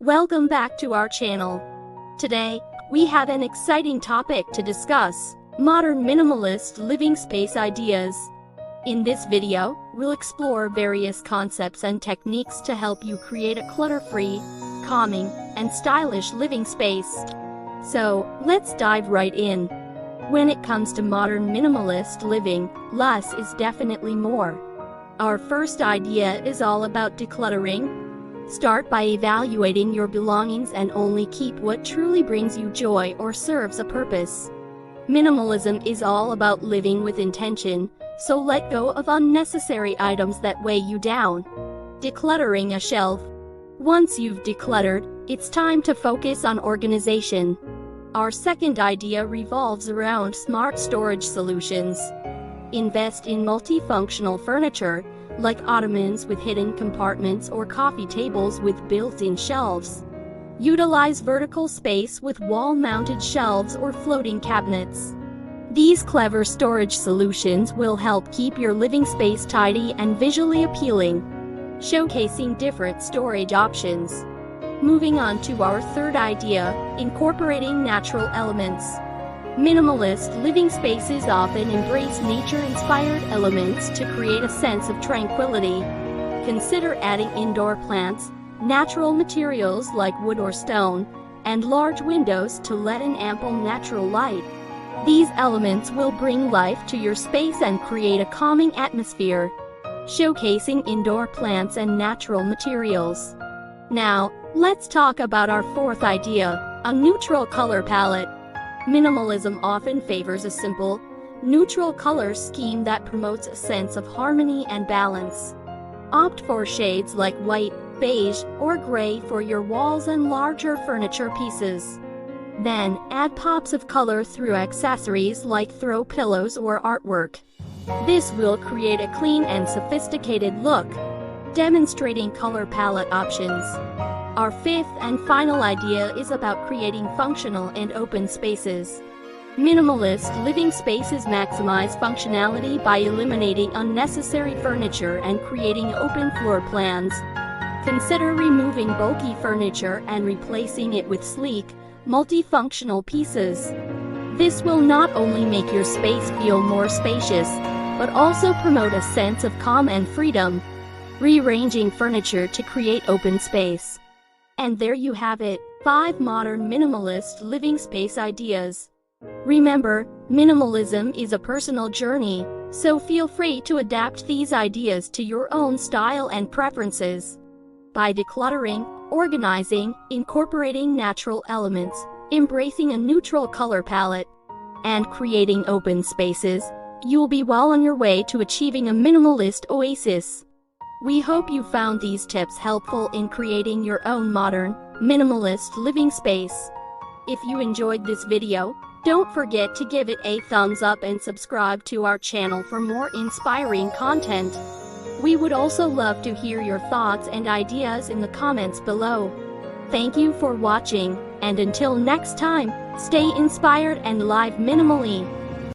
Welcome back to our channel. Today, we have an exciting topic to discuss: modern minimalist living space ideas. In this video, we'll explore various concepts and techniques to help you create a clutter-free, calming, and stylish living space. So, let's dive right in. When it comes to modern minimalist living, less is definitely more. Our first idea is all about decluttering. Start by evaluating your belongings and only keep what truly brings you joy or serves a purpose. Minimalism is all about living with intention, so let go of unnecessary items that weigh you down. Decluttering a shelf. Once you've decluttered, it's time to focus on organization. Our second idea revolves around smart storage solutions. Invest in multifunctional furniture, like ottomans with hidden compartments or coffee tables with built-in shelves. Utilize vertical space with wall-mounted shelves or floating cabinets. These clever storage solutions will help keep your living space tidy and visually appealing, showcasing different storage options. Moving on to our third idea, incorporating natural elements. Minimalist living spaces often embrace nature-inspired elements to create a sense of tranquility. Consider adding indoor plants, natural materials like wood or stone, and large windows to let in ample natural light. These elements will bring life to your space and create a calming atmosphere, showcasing indoor plants and natural materials. Now, let's talk about our fourth idea, a neutral color palette. Minimalism often favors a simple, neutral color scheme that promotes a sense of harmony and balance. Opt for shades like white, beige, or gray for your walls and larger furniture pieces. Then, add pops of color through accessories like throw pillows or artwork. This will create a clean and sophisticated look, demonstrating color palette options. Our fifth and final idea is about creating functional and open spaces. Minimalist living spaces maximize functionality by eliminating unnecessary furniture and creating open floor plans. Consider removing bulky furniture and replacing it with sleek, multifunctional pieces. This will not only make your space feel more spacious, but also promote a sense of calm and freedom. Rearranging furniture to create open space. And there you have it, 5 modern minimalist living space ideas. Remember, minimalism is a personal journey, so feel free to adapt these ideas to your own style and preferences. By decluttering, organizing, incorporating natural elements, embracing a neutral color palette, and creating open spaces, you'll be well on your way to achieving a minimalist oasis. We hope you found these tips helpful in creating your own modern, minimalist living space. If you enjoyed this video, don't forget to give it a thumbs up and subscribe to our channel for more inspiring content. We would also love to hear your thoughts and ideas in the comments below. Thank you for watching, and until next time, stay inspired and live minimally.